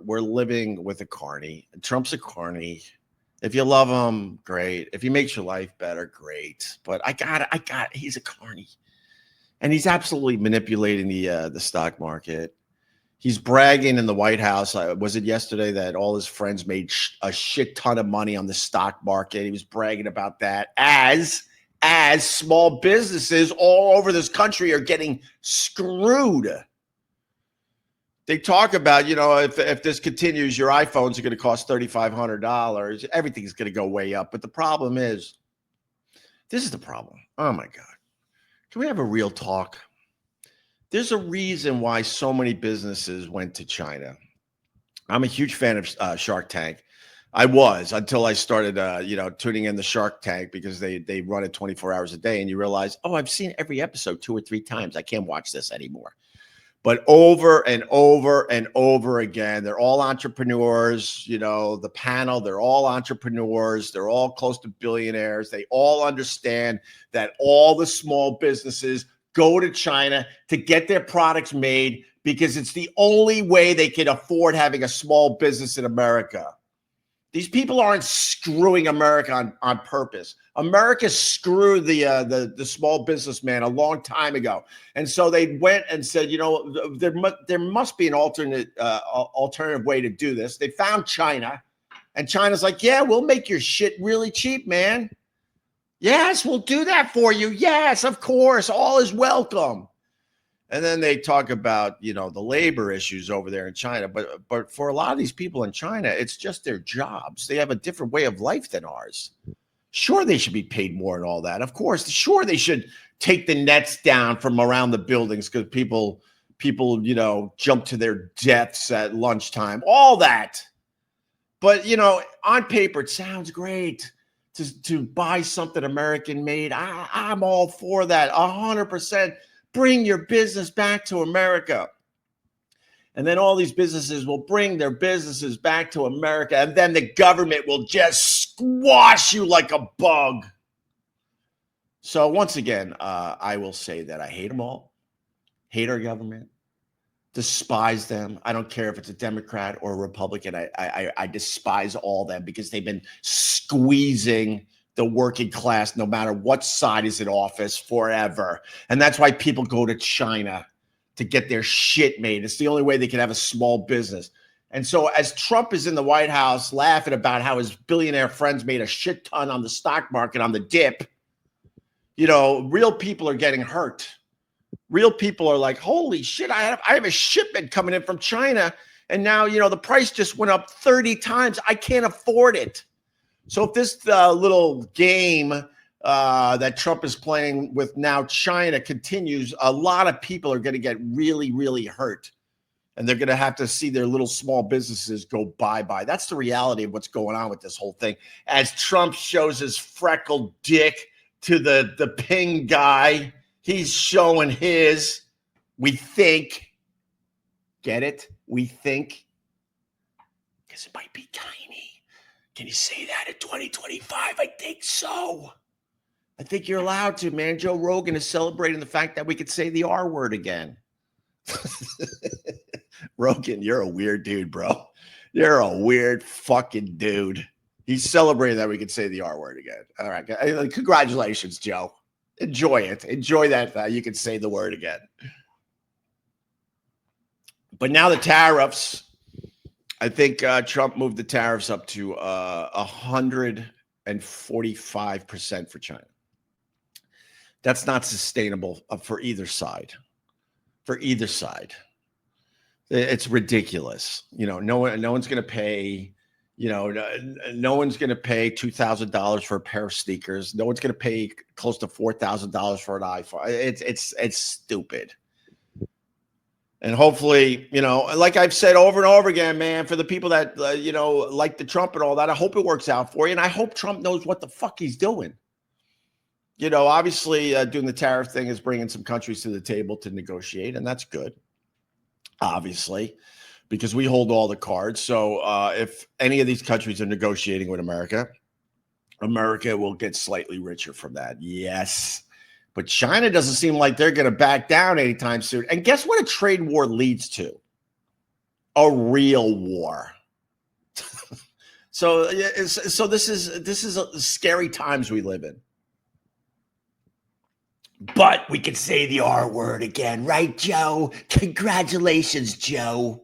we're living with a carny. Trump's a carny. If you love him, great. If he makes your life better, great. But he's a carny. And he's absolutely manipulating the stock market. He's bragging in the White House. Was it yesterday that all his friends made a shit ton of money on the stock market? He was bragging about that as small businesses all over this country are getting screwed. They talk about, if this continues, your iPhones are going to cost $3,500. Everything's going to go way up. But the problem is, this is the problem. Oh, my God. Can we have a real talk? There's a reason why so many businesses went to China. I'm a huge fan of Shark Tank. I was until I started, tuning in the Shark Tank because they run it 24 hours a day. And you realize, I've seen every episode 2 or 3 times. I can't watch this anymore. But over and over and over again, they're all entrepreneurs. The panel, they're all entrepreneurs. They're all close to billionaires. They all understand that all the small businesses go to China to get their products made because it's the only way they can afford having a small business in America. These people aren't screwing America on purpose. America screwed the small businessman a long time ago. And so they went and said, there must be an alternative way to do this. They found China, and China's like, yeah, we'll make your shit really cheap, man. Yes, we'll do that for you. Yes, of course. All is welcome. And then they talk about, the labor issues over there in China. But for a lot of these people in China, it's just their jobs. They have a different way of life than ours. Sure, they should be paid more and all that. Of course, sure, they should take the nets down from around the buildings because people, jump to their deaths at lunchtime. All that. But, on paper, it sounds great to buy something American made. I'm all for that, 100%. Bring your business back to America. And then all these businesses will bring their businesses back to America. And then the government will just squash you like a bug. So once again, I will say that I hate them all. Hate our government. Despise them. I don't care if it's a Democrat or a Republican. I despise all them because they've been squeezing the working class, no matter what side is in office, forever. And that's why people go to China to get their shit made. It's the only way they can have a small business. And so as Trump is in the White House laughing about how his billionaire friends made a shit ton on the stock market, on the dip, real people are getting hurt. Real people are like, holy shit, I have a shipment coming in from China. And now, the price just went up 30 times. I can't afford it. So if this little game that Trump is playing with now China continues, a lot of people are going to get really, really hurt. And they're going to have to see their little small businesses go bye-bye. That's the reality of what's going on with this whole thing. As Trump shows his freckled dick to the ping guy, he's showing his, we think. Get it? We think. Because it might be tiny. Can you say that in 2025? I think so. I think you're allowed to, man. Joe Rogan is celebrating the fact that we could say the R word again. Rogan, you're a weird dude, bro. You're a weird fucking dude. He's celebrating that we could say the R word again. All right. Congratulations, Joe. Enjoy it. Enjoy that you can say the word again. But now the tariffs. I think Trump moved the tariffs up to 145% for China. That's not sustainable for either side. For either side, it's ridiculous. No one's going to pay. No one's going to pay $2,000 for a pair of sneakers. No one's going to pay close to $4,000 for an iPhone. It's stupid. And hopefully, like I've said over and over again, man, for the people that, like the Trump and all that, I hope it works out for you. And I hope Trump knows what the fuck he's doing. Obviously doing the tariff thing is bringing some countries to the table to negotiate. And that's good, obviously, because we hold all the cards. So if any of these countries are negotiating with America, America will get slightly richer from that. Yes. But China doesn't seem like they're going to back down anytime soon. And guess what a trade war leads to? a real war. So this is a scary times we live in. But we can say the R word again, right, Joe? Congratulations, Joe.